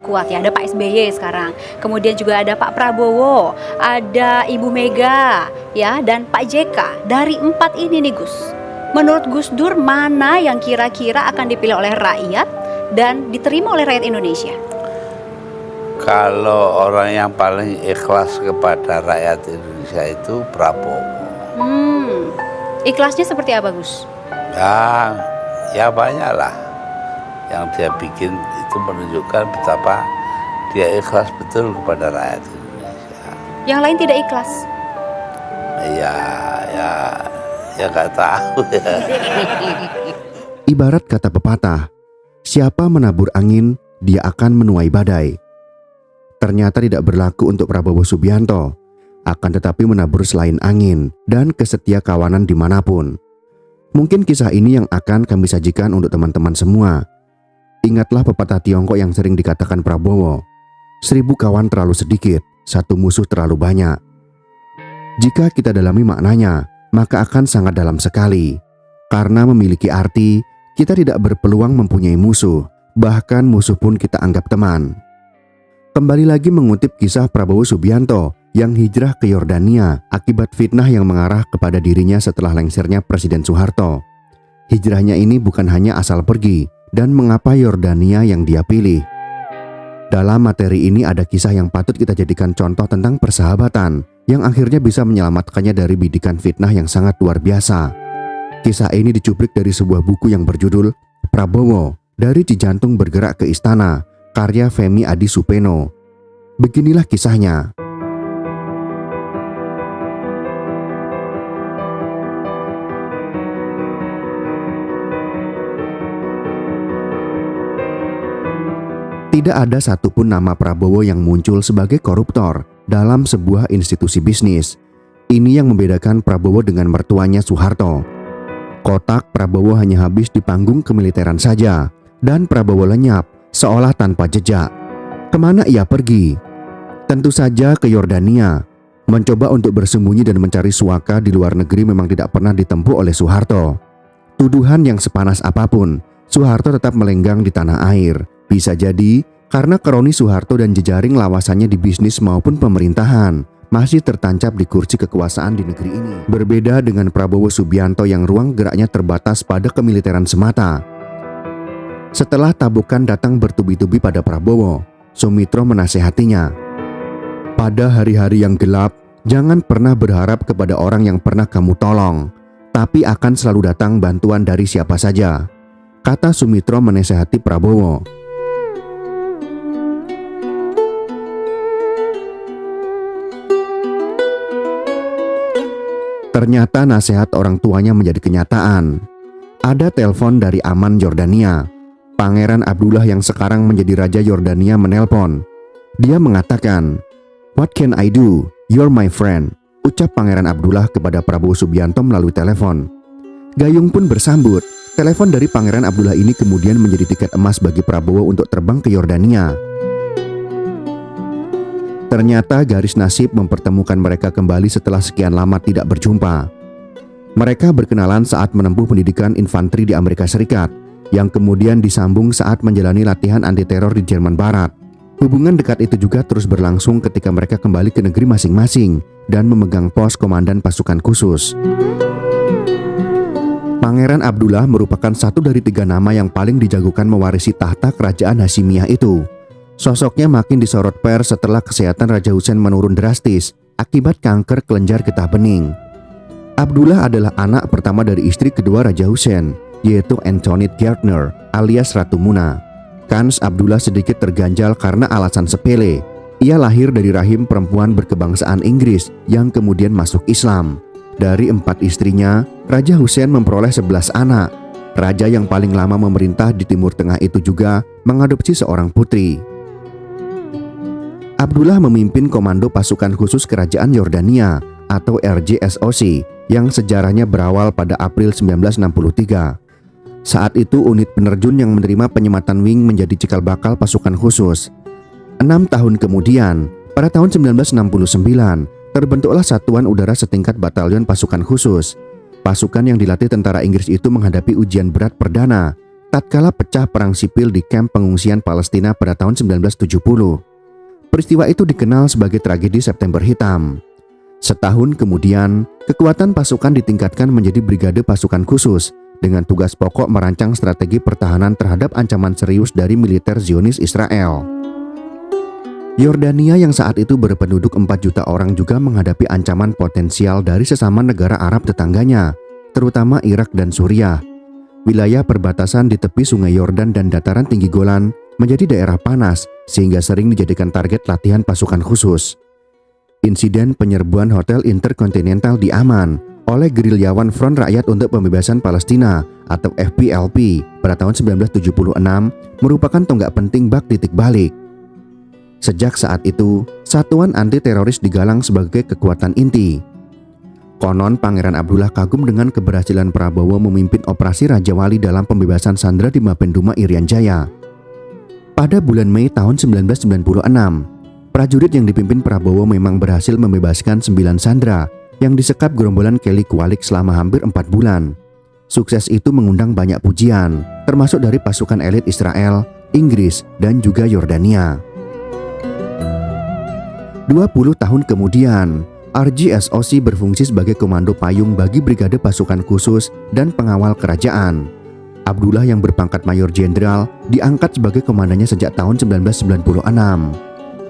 kuat ya. Ada Pak SBY sekarang, kemudian juga ada Pak Prabowo, ada Ibu Mega ya, dan Pak JK. Dari 4 ini nih Gus, menurut Gus Dur mana yang kira-kira akan dipilih oleh rakyat dan diterima oleh rakyat Indonesia? Kalau orang yang paling ikhlas kepada rakyat Indonesia itu Prabowo. Ikhlasnya seperti apa Gus? Ya banyak lah yang dia bikin itu menunjukkan betapa dia ikhlas betul kepada rakyat Indonesia. Yang lain tidak ikhlas? Ya nggak tahu ya. Ibarat kata pepatah, siapa menabur angin, dia akan menuai badai. Ternyata tidak berlaku untuk Prabowo Subianto, akan tetapi menabur selain angin dan kesetia kawanan dimanapun. Mungkin kisah ini yang akan kami sajikan untuk teman-teman semua. Ingatlah pepatah Tiongkok yang sering dikatakan Prabowo, 1000 kawan terlalu sedikit, 1 musuh terlalu banyak. Jika kita dalami maknanya, maka akan sangat dalam sekali. Karena memiliki arti, kita tidak berpeluang mempunyai musuh, bahkan musuh pun kita anggap teman. Kembali lagi mengutip kisah Prabowo Subianto yang hijrah ke Yordania akibat fitnah yang mengarah kepada dirinya setelah lengsernya Presiden Soeharto. Hijrahnya ini bukan hanya asal pergi, dan mengapa Yordania yang dia pilih. Dalam materi ini ada kisah yang patut kita jadikan contoh tentang persahabatan yang akhirnya bisa menyelamatkannya dari bidikan fitnah yang sangat luar biasa. Kisah ini dicuplik dari sebuah buku yang berjudul Prabowo, Dari Cijantung Bergerak ke Istana, karya Femi Adi Supeno. Beginilah kisahnya. Tidak ada satupun nama Prabowo yang muncul sebagai koruptor dalam sebuah institusi bisnis. Ini yang membedakan Prabowo dengan mertuanya Soeharto. Kotak Prabowo hanya habis di panggung kemiliteran saja, dan Prabowo lenyap seolah tanpa jejak. Kemana ia pergi? Tentu saja ke Yordania. Mencoba untuk bersembunyi dan mencari suaka di luar negeri memang tidak pernah ditempuh oleh Soeharto. Tuduhan yang sepanas apapun, Soeharto tetap melenggang di tanah air. Bisa jadi karena kroni Soeharto dan jejaring lawasannya di bisnis maupun pemerintahan masih tertancap di kursi kekuasaan di negeri ini. Berbeda dengan Prabowo Subianto yang ruang geraknya terbatas pada kemiliteran semata. Setelah tabukan datang bertubi-tubi pada Prabowo, Sumitro menasehatinya, pada hari-hari yang gelap, jangan pernah berharap kepada orang yang pernah kamu tolong, tapi akan selalu datang bantuan dari siapa saja, kata Sumitro menasehati Prabowo. Ternyata nasihat orang tuanya menjadi kenyataan. Ada telepon dari Aman Yordania. Pangeran Abdullah yang sekarang menjadi Raja Yordania menelpon. Dia mengatakan, "What can I do? You're my friend," ucap Pangeran Abdullah kepada Prabowo Subianto melalui telepon. Gayung pun bersambut. Telepon dari Pangeran Abdullah ini kemudian menjadi tiket emas bagi Prabowo untuk terbang ke Yordania. Ternyata garis nasib mempertemukan mereka kembali setelah sekian lama tidak berjumpa. Mereka berkenalan saat menempuh pendidikan infanteri di Amerika Serikat, yang kemudian disambung saat menjalani latihan anti-teror di Jerman Barat. Hubungan dekat itu juga terus berlangsung ketika mereka kembali ke negeri masing-masing dan memegang pos komandan pasukan khusus. Pangeran Abdullah merupakan satu dari 3 nama yang paling dijagokan mewarisi tahta kerajaan Hasyimiyah itu. Sosoknya makin disorot pers setelah kesehatan Raja Hussein menurun drastis akibat kanker kelenjar getah bening. Abdullah adalah anak pertama dari istri kedua Raja Hussein, yaitu Antoinette Gardner alias Ratu Muna. Kans Abdullah sedikit terganjal karena alasan sepele. Ia lahir dari rahim perempuan berkebangsaan Inggris yang kemudian masuk Islam. Dari 4 istrinya, Raja Hussein memperoleh 11 anak. Raja yang paling lama memerintah di Timur Tengah itu juga mengadopsi seorang putri. Abdullah memimpin Komando Pasukan Khusus Kerajaan Yordania atau RJSOC yang sejarahnya berawal pada April 1963. Saat itu unit penerjun yang menerima penyematan wing menjadi cikal bakal pasukan khusus. 6 tahun kemudian, pada tahun 1969, terbentuklah Satuan Udara Setingkat Batalion Pasukan Khusus. Pasukan yang dilatih tentara Inggris itu menghadapi ujian berat perdana, tatkala pecah perang sipil di kamp pengungsian Palestina pada tahun 1970. Peristiwa itu dikenal sebagai tragedi September Hitam. Setahun kemudian, kekuatan pasukan ditingkatkan menjadi Brigade Pasukan Khusus dengan tugas pokok merancang strategi pertahanan terhadap ancaman serius dari militer Zionis Israel. Yordania yang saat itu berpenduduk 4 juta orang juga menghadapi ancaman potensial dari sesama negara Arab tetangganya, terutama Irak dan Suriah. Wilayah perbatasan di tepi Sungai Yordan dan dataran tinggi Golan menjadi daerah panas sehingga sering dijadikan target latihan pasukan khusus. Insiden penyerbuan Hotel Intercontinental di Amman oleh gerilyawan Front Rakyat untuk Pembebasan Palestina atau FPLP pada tahun 1976 merupakan tonggak penting bak titik balik. Sejak saat itu, satuan anti-teroris digalang sebagai kekuatan inti. Konon Pangeran Abdullah kagum dengan keberhasilan Prabowo memimpin operasi Raja Wali dalam pembebasan sandera di Mapenduma Irian Jaya. Pada bulan Mei tahun 1996, prajurit yang dipimpin Prabowo memang berhasil membebaskan 9 sandera yang disekap gerombolan Kelly Kualik selama hampir 4 bulan. Sukses itu mengundang banyak pujian, termasuk dari pasukan elit Israel, Inggris, dan juga Yordania. 20 tahun kemudian, RGSOC berfungsi sebagai komando payung bagi Brigade Pasukan Khusus dan pengawal kerajaan. Abdullah yang berpangkat Mayor Jenderal diangkat sebagai komandannya sejak tahun 1996.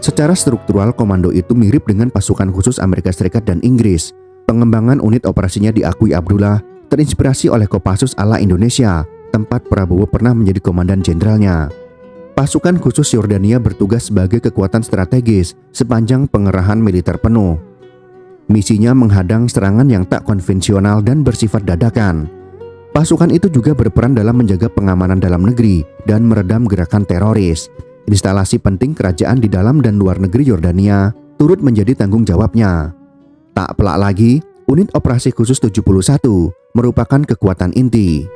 Secara struktural komando itu mirip dengan pasukan khusus Amerika Serikat dan Inggris. Pengembangan unit operasinya diakui Abdullah terinspirasi oleh Kopassus ala Indonesia, tempat Prabowo pernah menjadi komandan jenderalnya. Pasukan khusus Yordania bertugas sebagai kekuatan strategis sepanjang pengerahan militer penuh. Misinya menghadang serangan yang tak konvensional dan bersifat dadakan. Pasukan itu juga berperan dalam menjaga pengamanan dalam negeri dan meredam gerakan teroris. Instalasi penting kerajaan di dalam dan luar negeri Yordania turut menjadi tanggung jawabnya. Tak pelak lagi, unit operasi khusus 71 merupakan kekuatan inti.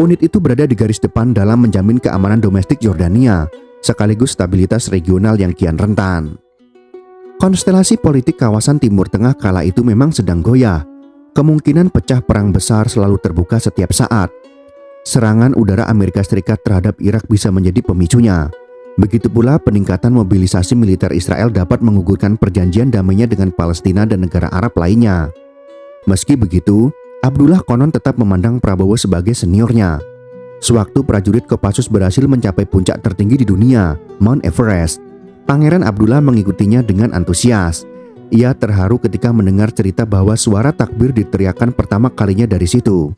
Unit itu berada di garis depan dalam menjamin keamanan domestik Yordania, sekaligus stabilitas regional yang kian rentan. Konstelasi politik kawasan Timur Tengah kala itu memang sedang goyah. Kemungkinan pecah perang besar selalu terbuka setiap saat. Serangan udara Amerika Serikat terhadap Irak bisa menjadi pemicunya. Begitu pula peningkatan mobilisasi militer Israel dapat menggugurkan perjanjian damainya dengan Palestina dan negara Arab lainnya. Meski begitu, Abdullah konon tetap memandang Prabowo sebagai seniornya. Sewaktu prajurit Kopassus berhasil mencapai puncak tertinggi di dunia, Mount Everest, Pangeran Abdullah mengikutinya dengan antusias. Ia terharu ketika mendengar cerita bahwa suara takbir diteriakkan pertama kalinya dari situ.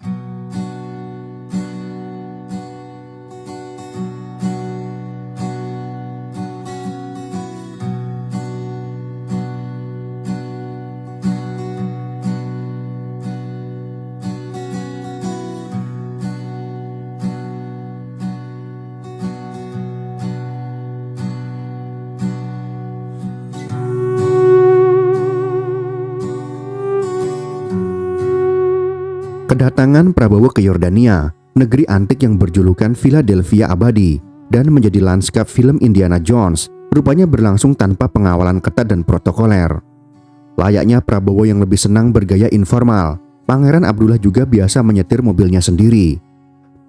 Kedatangan Prabowo ke Yordania, negeri antik yang berjulukan Philadelphia Abadi dan menjadi lanskap film Indiana Jones, rupanya berlangsung tanpa pengawalan ketat dan protokoler. Layaknya Prabowo yang lebih senang bergaya informal, Pangeran Abdullah juga biasa menyetir mobilnya sendiri.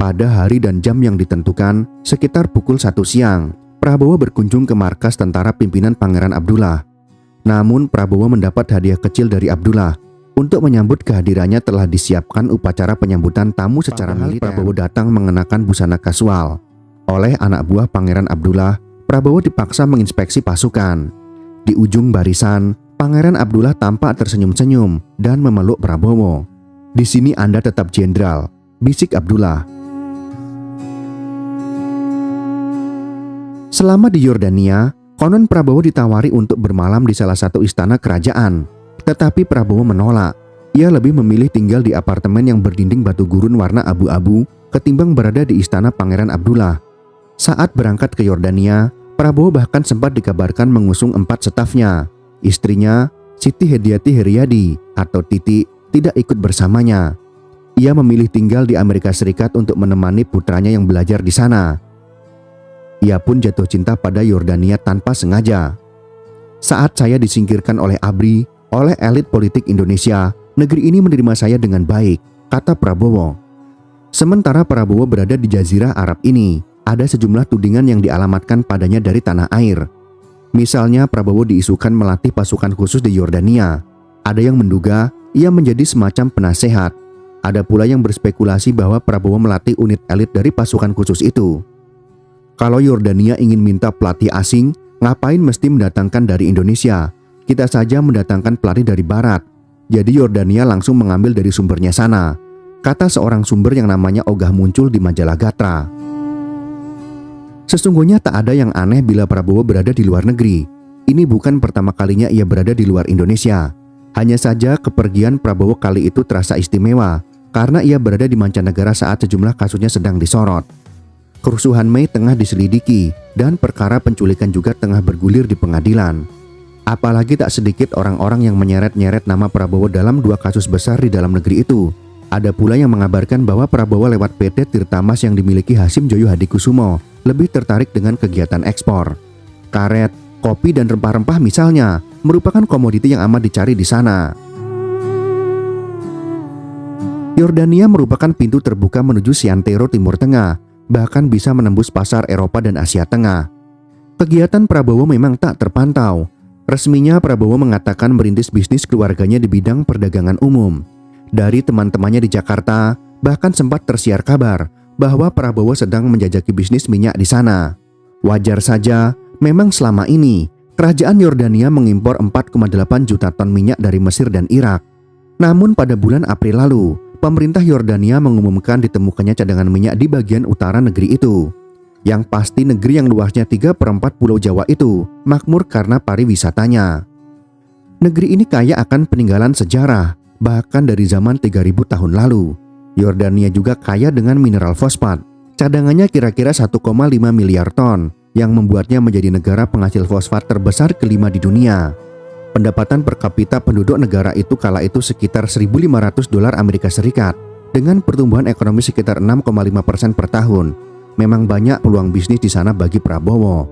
Pada hari dan jam yang ditentukan, sekitar pukul 1 siang, Prabowo berkunjung ke markas tentara pimpinan Pangeran Abdullah. Namun Prabowo mendapat hadiah kecil dari Abdullah. Untuk menyambut kehadirannya telah disiapkan upacara penyambutan tamu secara militer. Prabowo datang mengenakan busana kasual. Oleh anak buah Pangeran Abdullah, Prabowo dipaksa menginspeksi pasukan. Di ujung barisan, Pangeran Abdullah tampak tersenyum-senyum dan memeluk Prabowo. "Di sini Anda tetap jenderal," bisik Abdullah. Selama di Yordania, konon Prabowo ditawari untuk bermalam di salah satu istana kerajaan. Tetapi Prabowo menolak. Ia lebih memilih tinggal di apartemen yang berdinding batu gurun warna abu-abu ketimbang berada di istana Pangeran Abdullah. Saat berangkat ke Yordania, Prabowo bahkan sempat dikabarkan mengusung 4 stafnya. Istrinya, Siti Hediati Heriadi atau Titi, tidak ikut bersamanya. Ia memilih tinggal di Amerika Serikat untuk menemani putranya yang belajar di sana. Ia pun jatuh cinta pada Yordania tanpa sengaja. "Saat saya disingkirkan oleh ABRI, oleh elit politik Indonesia, negeri ini menerima saya dengan baik," kata Prabowo. Sementara Prabowo berada di Jazirah Arab ini, ada sejumlah tudingan yang dialamatkan padanya dari tanah air. Misalnya Prabowo diisukan melatih pasukan khusus di Yordania. Ada yang menduga ia menjadi semacam penasehat. Ada pula yang berspekulasi bahwa Prabowo melatih unit elit dari pasukan khusus itu. Kalau Yordania ingin minta pelatih asing, ngapain mesti mendatangkan dari Indonesia? Kita saja mendatangkan pelatih dari Barat. Jadi Yordania langsung mengambil dari sumbernya sana, kata seorang sumber yang namanya ogah muncul di majalah Gatra. Sesungguhnya tak ada yang aneh bila Prabowo berada di luar negeri. Ini bukan pertama kalinya ia berada di luar Indonesia. Hanya saja kepergian Prabowo kali itu terasa istimewa karena ia berada di mancanegara saat sejumlah kasusnya sedang disorot. Kerusuhan Mei tengah diselidiki dan perkara penculikan juga tengah bergulir di pengadilan. Apalagi tak sedikit orang-orang yang menyeret-nyeret nama Prabowo dalam 2 kasus besar di dalam negeri itu. Ada pula yang mengabarkan bahwa Prabowo lewat PT Tirtamas yang dimiliki Hasim Joyo Hadikusumo lebih tertarik dengan kegiatan ekspor. Karet, kopi dan rempah-rempah misalnya merupakan komoditi yang amat dicari di sana. Yordania merupakan pintu terbuka menuju Seantero Timur Tengah, bahkan bisa menembus pasar Eropa dan Asia Tengah. Kegiatan Prabowo memang tak terpantau. Resminya Prabowo mengatakan merintis bisnis keluarganya di bidang perdagangan umum. Dari teman-temannya di Jakarta, bahkan sempat tersiar kabar bahwa Prabowo sedang menjajaki bisnis minyak di sana. Wajar saja, memang selama ini kerajaan Yordania mengimpor 4,8 juta ton minyak dari Mesir dan Irak. Namun pada bulan April lalu, pemerintah Yordania mengumumkan ditemukannya cadangan minyak di bagian utara negeri itu. Yang pasti negeri yang luasnya 3/4 Pulau Jawa itu makmur karena pariwisatanya. Negeri ini kaya akan peninggalan sejarah, bahkan dari zaman 3000 tahun lalu. Yordania juga kaya dengan mineral fosfat. Cadangannya kira-kira 1,5 miliar ton, yang membuatnya menjadi negara penghasil fosfat terbesar kelima di dunia. Pendapatan per kapita penduduk negara itu kala itu sekitar $1.500 Amerika Serikat, dengan pertumbuhan ekonomi sekitar 6,5% per tahun. Memang banyak peluang bisnis di sana bagi Prabowo.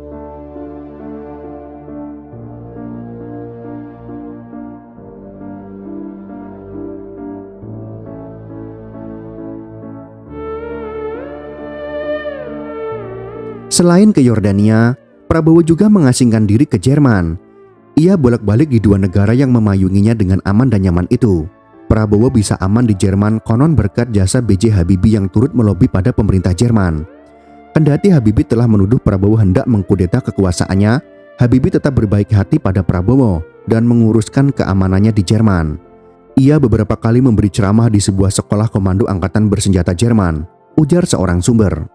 Selain ke Yordania, Prabowo juga mengasingkan diri ke Jerman. Ia bolak-balik di 2 negara yang memayunginya dengan aman dan nyaman itu. Prabowo bisa aman di Jerman konon berkat jasa B.J. Habibie yang turut melobi pada pemerintah Jerman. Kendati Habibie telah menuduh Prabowo hendak mengkudeta kekuasaannya, Habibie tetap berbaik hati pada Prabowo dan menguruskan keamanannya di Jerman. Ia beberapa kali memberi ceramah di sebuah sekolah komando angkatan bersenjata Jerman, ujar seorang sumber.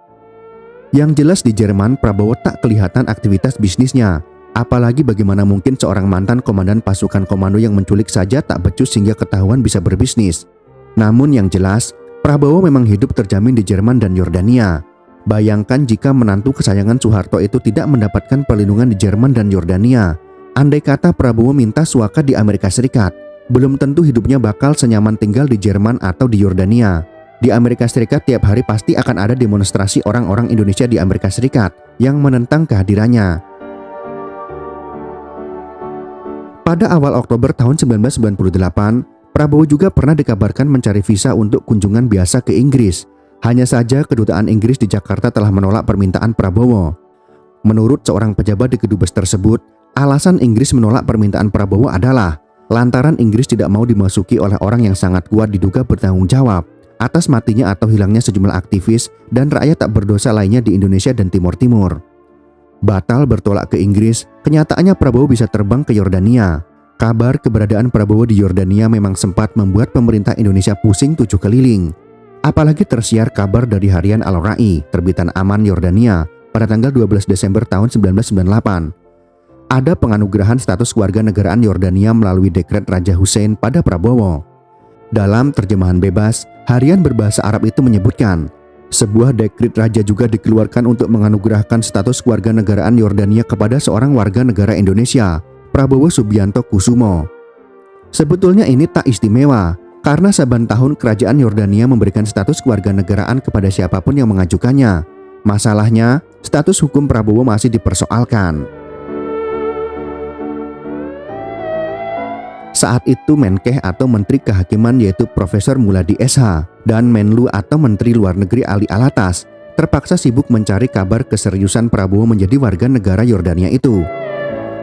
Yang jelas di Jerman, Prabowo tak kelihatan aktivitas bisnisnya. Apalagi bagaimana mungkin seorang mantan komandan pasukan komando yang menculik saja tak becus hingga ketahuan bisa berbisnis. Namun yang jelas, Prabowo memang hidup terjamin di Jerman dan Yordania. Bayangkan jika menantu kesayangan Soeharto itu tidak mendapatkan perlindungan di Jerman dan Yordania. Andai kata Prabowo minta suaka di Amerika Serikat, belum tentu hidupnya bakal senyaman tinggal di Jerman atau di Yordania. Di Amerika Serikat tiap hari pasti akan ada demonstrasi orang-orang Indonesia di Amerika Serikat yang menentang kehadirannya. Pada awal Oktober tahun 1998, Prabowo juga pernah dikabarkan mencari visa untuk kunjungan biasa ke Inggris. Hanya saja kedutaan Inggris di Jakarta telah menolak permintaan Prabowo. Menurut seorang pejabat di kedubes tersebut, alasan Inggris menolak permintaan Prabowo adalah lantaran Inggris tidak mau dimasuki oleh orang yang sangat kuat diduga bertanggung jawab atas matinya atau hilangnya sejumlah aktivis dan rakyat tak berdosa lainnya di Indonesia dan Timur Timur. Batal bertolak ke Inggris, kenyataannya Prabowo bisa terbang ke Yordania. Kabar keberadaan Prabowo di Yordania memang sempat membuat pemerintah Indonesia pusing 7 keliling. Apalagi tersiar kabar dari harian Al-Ra'i, terbitan Aman Yordania, pada tanggal 12 Desember tahun 1998. Ada penganugerahan status kewarganegaraan Yordania melalui dekret Raja Hussein pada Prabowo. Dalam terjemahan bebas, harian berbahasa Arab itu menyebutkan, sebuah dekret raja juga dikeluarkan untuk menganugerahkan status kewarganegaraan Yordania kepada seorang warga negara Indonesia, Prabowo Subianto Kusumo. Sebetulnya ini tak istimewa, karena saban tahun kerajaan Yordania memberikan status kewarganegaraan kepada siapapun yang mengajukannya. Masalahnya, status hukum Prabowo masih dipersoalkan. Saat itu Menkeh atau Menteri Kehakiman yaitu Profesor Muladi SH dan Menlu atau Menteri Luar Negeri Ali Alatas terpaksa sibuk mencari kabar keseriusan Prabowo menjadi warga negara Yordania itu.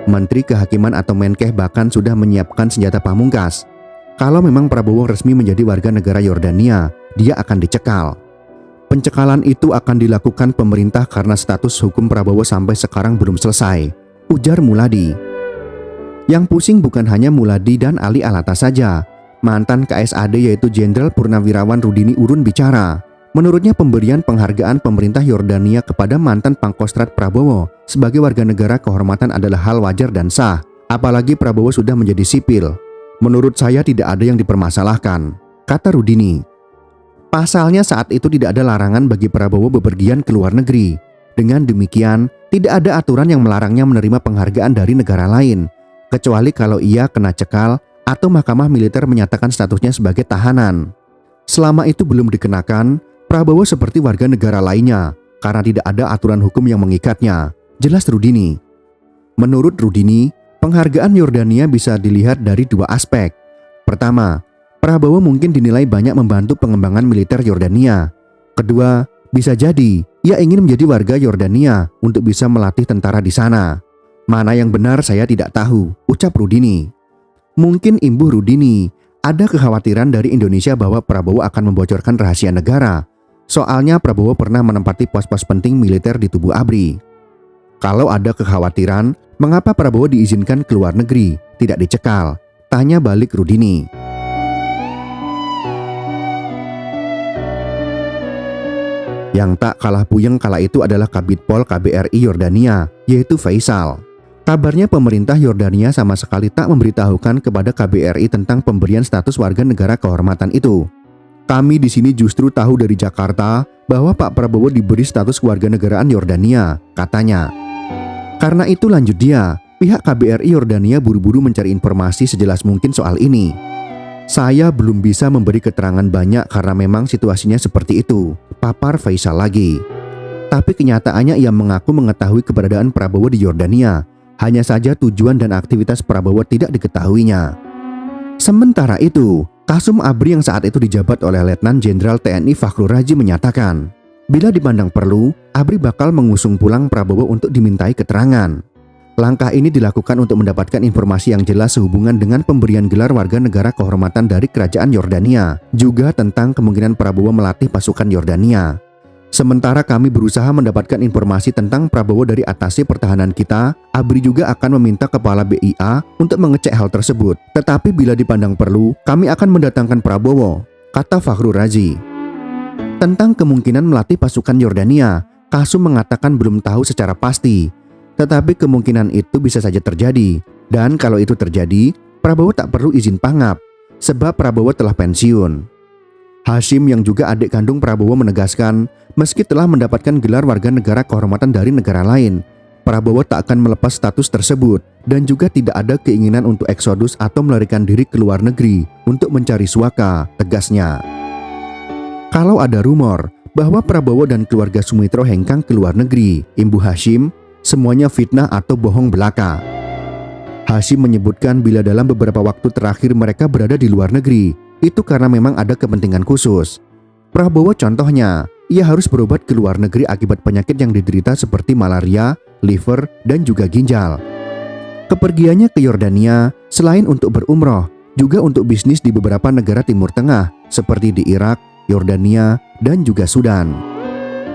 Menteri Kehakiman atau Menkeh bahkan sudah menyiapkan senjata pamungkas. Kalau memang Prabowo resmi menjadi warga negara Yordania, dia akan dicekal. Pencekalan itu akan dilakukan pemerintah karena status hukum Prabowo sampai sekarang belum selesai, ujar Muladi. Yang pusing bukan hanya Muladi dan Ali Alatas saja. Mantan KSAD yaitu Jenderal Purnawirawan Rudini Urun bicara. Menurutnya pemberian penghargaan pemerintah Yordania kepada mantan Pangkostrat Prabowo sebagai warga negara kehormatan adalah hal wajar dan sah. Apalagi Prabowo sudah menjadi sipil. Menurut saya tidak ada yang dipermasalahkan, kata Rudini. Pasalnya saat itu tidak ada larangan bagi Prabowo bepergian ke luar negeri. Dengan demikian, tidak ada aturan yang melarangnya menerima penghargaan dari negara lain, kecuali kalau ia kena cekal atau mahkamah militer menyatakan statusnya sebagai tahanan. Selama itu belum dikenakan, Prabowo seperti warga negara lainnya karena tidak ada aturan hukum yang mengikatnya, jelas Rudini. Menurut Rudini, penghargaan Yordania bisa dilihat dari dua aspek. Pertama, Prabowo mungkin dinilai banyak membantu pengembangan militer Yordania. Kedua, bisa jadi ia ingin menjadi warga Yordania untuk bisa melatih tentara di sana. Mana yang benar saya tidak tahu, ucap Rudini. Mungkin imbuh Rudini, ada kekhawatiran dari Indonesia bahwa Prabowo akan membocorkan rahasia negara. Soalnya Prabowo pernah menempati pos-pos penting militer di tubuh ABRI. Kalau ada kekhawatiran, mengapa Prabowo diizinkan ke luar negeri, tidak dicekal? Tanya balik Rudini. Yang tak kalah puyeng kala itu adalah Kabid Pol KBRI Yordania, yaitu Faisal. Kabarnya pemerintah Yordania sama sekali tak memberitahukan kepada KBRI tentang pemberian status warga negara kehormatan itu. Kami di sini justru tahu dari Jakarta bahwa Pak Prabowo diberi status kewarganegaraan Yordania, katanya. Karena itu lanjut dia, pihak KBRI Yordania buru-buru mencari informasi sejelas mungkin soal ini. Saya belum bisa memberi keterangan banyak karena memang situasinya seperti itu, papar Faisal lagi. Tapi kenyataannya ia mengaku mengetahui keberadaan Prabowo di Yordania. Hanya saja tujuan dan aktivitas Prabowo tidak diketahuinya. Sementara itu, Kasum ABRI yang saat itu dijabat oleh Letnan Jenderal TNI Fakhrul Razi menyatakan, bila dipandang perlu, ABRI bakal mengusung pulang Prabowo untuk dimintai keterangan. Langkah ini dilakukan untuk mendapatkan informasi yang jelas sehubungan dengan pemberian gelar warga negara kehormatan dari Kerajaan Yordania, juga tentang kemungkinan Prabowo melatih pasukan Yordania. Sementara kami berusaha mendapatkan informasi tentang Prabowo dari atasnya pertahanan kita, ABRI juga akan meminta kepala BIA untuk mengecek hal tersebut. Tetapi bila dipandang perlu, kami akan mendatangkan Prabowo, kata Fakhrul Razi. Tentang kemungkinan melatih pasukan Yordania, Kasum mengatakan belum tahu secara pasti. Tetapi kemungkinan itu bisa saja terjadi. Dan kalau itu terjadi, Prabowo tak perlu izin pangap, sebab Prabowo telah pensiun. Hashim yang juga adik kandung Prabowo menegaskan, meski telah mendapatkan gelar warga negara kehormatan dari negara lain, Prabowo tak akan melepas status tersebut dan juga tidak ada keinginan untuk eksodus atau melarikan diri ke luar negeri untuk mencari suaka, tegasnya. Kalau ada rumor bahwa Prabowo dan keluarga Sumitro hengkang ke luar negeri, imbuh Hashim, semuanya fitnah atau bohong belaka. Hashim menyebutkan bila dalam beberapa waktu terakhir mereka berada di luar negeri, itu karena memang ada kepentingan khusus. Prabowo contohnya, ia harus berobat ke luar negeri akibat penyakit yang diderita seperti malaria, liver, dan juga ginjal. Kepergiannya ke Yordania selain untuk berumroh, juga untuk bisnis di beberapa negara Timur Tengah seperti di Irak, Yordania, dan juga Sudan.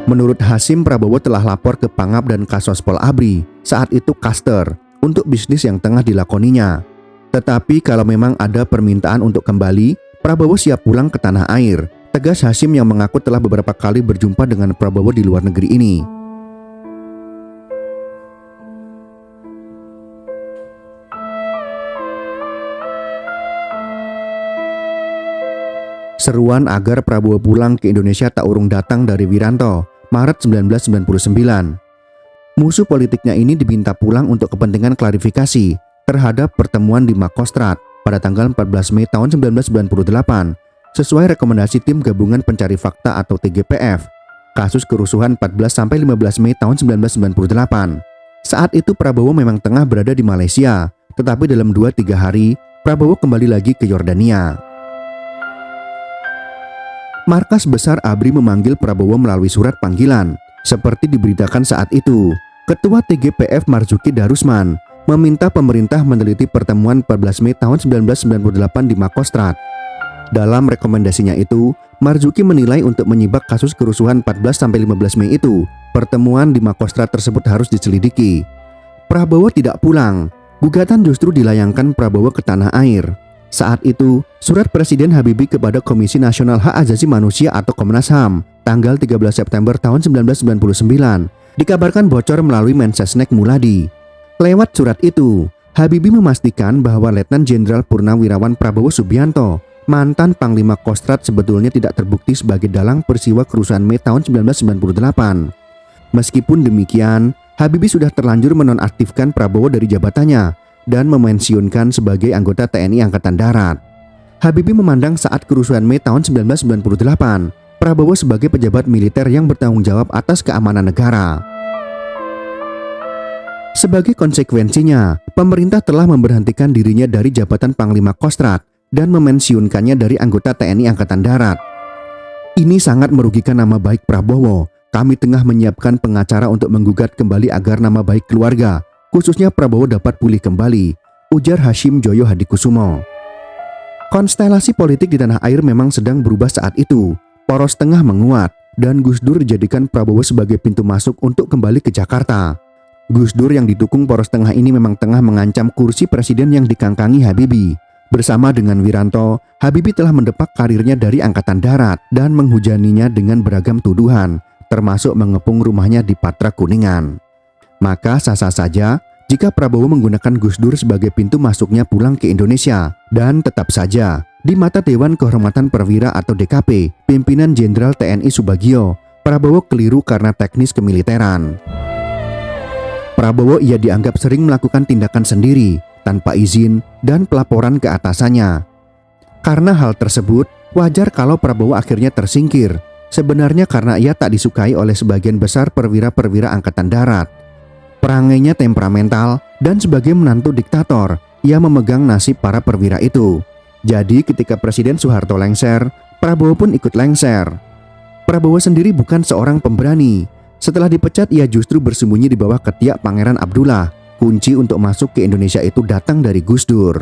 Menurut Hashim, Prabowo telah lapor ke Pangap dan Kasospol ABRI, saat itu Kaster, untuk bisnis yang tengah dilakoninya. Tetapi kalau memang ada permintaan untuk kembali, Prabowo siap pulang ke tanah air, tegas Hashim yang mengaku telah beberapa kali berjumpa dengan Prabowo di luar negeri ini. Seruan agar Prabowo pulang ke Indonesia tak urung datang dari Wiranto, Maret 1999. Musuh politiknya ini diminta pulang untuk kepentingan klarifikasi terhadap pertemuan di Makostrat pada tanggal 14 Mei tahun 1998 sesuai rekomendasi Tim Gabungan Pencari Fakta atau TGPF kasus kerusuhan 14-15 Mei tahun 1998. Saat itu Prabowo memang tengah berada di Malaysia, tetapi dalam 2-3 hari Prabowo kembali lagi ke Yordania. Markas Besar ABRI memanggil Prabowo melalui surat panggilan. Seperti diberitakan saat itu, Ketua TGPF Marzuki Darusman meminta pemerintah meneliti pertemuan 14 Mei tahun 1998 di Makostrat. Dalam rekomendasinya itu, Marzuki menilai untuk menyibak kasus kerusuhan 14-15 Mei itu, pertemuan di Makostrat tersebut harus diselidiki. Prabowo tidak pulang. Gugatan justru dilayangkan Prabowo ke tanah air. Saat itu, surat Presiden Habibie kepada Komisi Nasional Hak Asasi Manusia atau Komnas HAM tanggal 13 September tahun 1999 dikabarkan bocor melalui Mensesnek Muladi. Lewat surat itu, Habibie memastikan bahwa Letnan Jenderal Purnawirawan Prabowo Subianto, mantan Panglima Kostrat, sebetulnya tidak terbukti sebagai dalang peristiwa kerusuhan Mei tahun 1998. Meskipun demikian, Habibie sudah terlanjur menonaktifkan Prabowo dari jabatannya dan memensiunkan sebagai anggota TNI Angkatan Darat. Habibie memandang saat kerusuhan Mei tahun 1998, Prabowo sebagai pejabat militer yang bertanggung jawab atas keamanan negara. Sebagai konsekuensinya, pemerintah telah memberhentikan dirinya dari jabatan Panglima Kostrat dan memensiunkannya dari anggota TNI Angkatan Darat. Ini sangat merugikan nama baik Prabowo. Kami tengah menyiapkan pengacara untuk menggugat kembali agar nama baik keluarga, khususnya Prabowo, dapat pulih kembali, ujar Hashim Joyo Hadikusumo. Konstelasi politik di tanah air memang sedang berubah saat itu. Poros tengah menguat dan Gus Dur dijadikan Prabowo sebagai pintu masuk untuk kembali ke Jakarta. Gus Dur yang didukung poros tengah ini memang tengah mengancam kursi presiden yang dikangkangi Habibie. Bersama dengan Wiranto, Habibie telah mendepak karirnya dari Angkatan Darat dan menghujaninya dengan beragam tuduhan, termasuk mengepung rumahnya di Patra Kuningan. Maka sah-sah saja jika Prabowo menggunakan Gus Dur sebagai pintu masuknya pulang ke Indonesia. Dan tetap saja, di mata Dewan Kehormatan Perwira atau DKP, pimpinan Jenderal TNI Subagio, Prabowo keliru karena teknis kemiliteran. Prabowo ia dianggap sering melakukan tindakan sendiri, tanpa izin dan pelaporan ke atasannya. Karena hal tersebut, wajar kalau Prabowo akhirnya tersingkir, sebenarnya karena ia tak disukai oleh sebagian besar perwira-perwira Angkatan Darat. Perangainya temperamental dan sebagai menantu diktator, ia memegang nasib para perwira itu. Jadi ketika Presiden Soeharto lengser, Prabowo pun ikut lengser. Prabowo sendiri bukan seorang pemberani. Setelah dipecat, ia justru bersembunyi di bawah ketiak Pangeran Abdullah. Kunci untuk masuk ke Indonesia itu datang dari Gus Dur.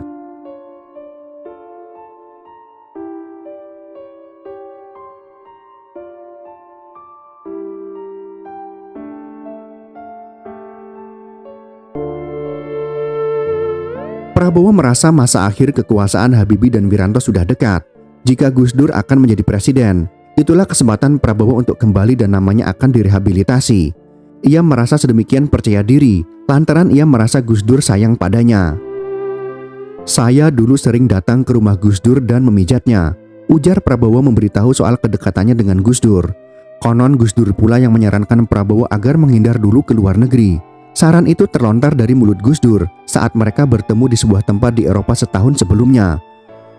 Prabowo merasa masa akhir kekuasaan Habibie dan Wiranto sudah dekat. Jika Gus Dur akan menjadi presiden, itulah kesempatan Prabowo untuk kembali dan namanya akan direhabilitasi. Ia merasa sedemikian percaya diri lantaran ia merasa Gus Dur sayang padanya. Saya dulu sering datang ke rumah Gus Dur dan memijatnya, ujar Prabowo memberitahu soal kedekatannya dengan Gus Dur. Konon Gus Dur pula yang menyarankan Prabowo agar menghindar dulu ke luar negeri. Saran itu terlontar dari mulut Gus Dur saat mereka bertemu di sebuah tempat di Eropa setahun sebelumnya.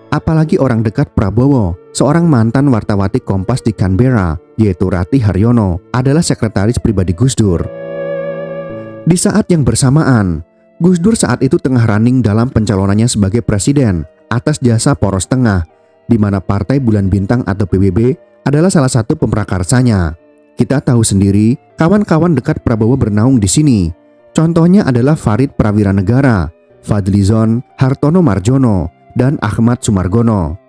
Apalagi orang dekat Prabowo, seorang mantan wartawati Kompas di Canberra, yaitu Rati Haryono, adalah sekretaris pribadi Gus Dur. Di saat yang bersamaan, Gus Dur saat itu tengah running dalam pencalonannya sebagai presiden atas jasa Poros Tengah, di mana Partai Bulan Bintang atau PBB adalah salah satu pemprakarsanya. Kita tahu sendiri, kawan-kawan dekat Prabowo bernaung di sini. Contohnya adalah Farid Prawiranegara, Fadlizon, Hartono Marjono, dan Ahmad Sumargono.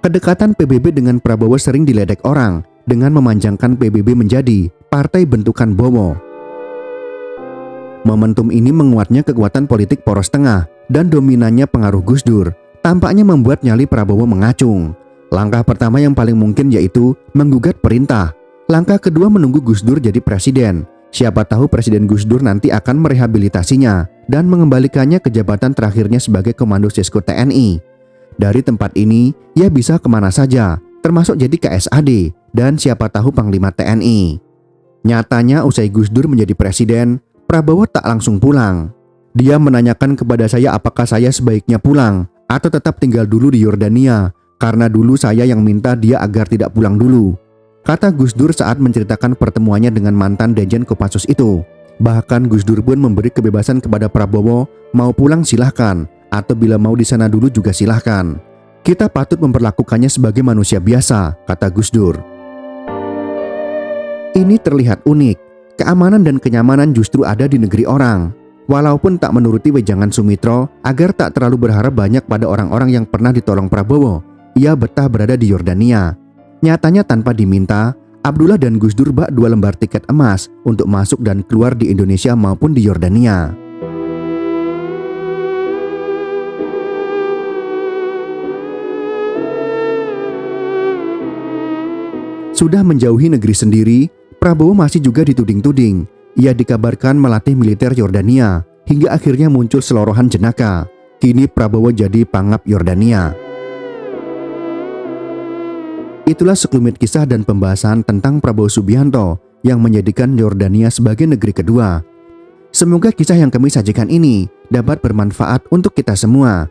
Kedekatan PBB dengan Prabowo sering diledek orang dengan memanjangkan PBB menjadi partai bentukan Bowo. Momentum ini menguatnya kekuatan politik Poros Tengah dan dominannya pengaruh Gus Dur tampaknya membuat nyali Prabowo mengacung. Langkah pertama yang paling mungkin yaitu menggugat perintah. Langkah kedua menunggu Gus Dur jadi presiden. Siapa tahu Presiden Gus Dur nanti akan merehabilitasinya dan mengembalikannya ke jabatan terakhirnya sebagai Komando Sesko TNI. Dari tempat ini, ia bisa kemana saja, termasuk jadi KSAD dan siapa tahu Panglima TNI. Nyatanya usai Gus Dur menjadi presiden, Prabowo tak langsung pulang. Dia menanyakan kepada saya apakah saya sebaiknya pulang atau tetap tinggal dulu di Yordania, karena dulu saya yang minta dia agar tidak pulang dulu, kata Gus Dur saat menceritakan pertemuannya dengan mantan Danjen Kopassus itu. Bahkan Gus Dur pun memberi kebebasan kepada Prabowo, mau pulang silahkan, atau bila mau di sana dulu juga silahkan. Kita patut memperlakukannya sebagai manusia biasa, kata Gus Dur. Ini terlihat unik. Keamanan dan kenyamanan justru ada di negeri orang. Walaupun tak menuruti wejangan Sumitro agar tak terlalu berharap banyak pada orang-orang yang pernah ditolong Prabowo, ia betah berada di Yordania. Nyatanya tanpa diminta, Abdullah dan Gus Dur bak 2 lembar tiket emas untuk masuk dan keluar di Indonesia maupun di Yordania. Sudah menjauhi negeri sendiri, Prabowo masih juga dituding-tuding. Ia dikabarkan melatih militer Yordania, hingga akhirnya muncul selorohan jenaka. Kini Prabowo jadi pangap Yordania. Itulah sekelumit kisah dan pembahasan tentang Prabowo Subianto yang menjadikan Yordania sebagai negeri kedua. Semoga kisah yang kami sajikan ini dapat bermanfaat untuk kita semua.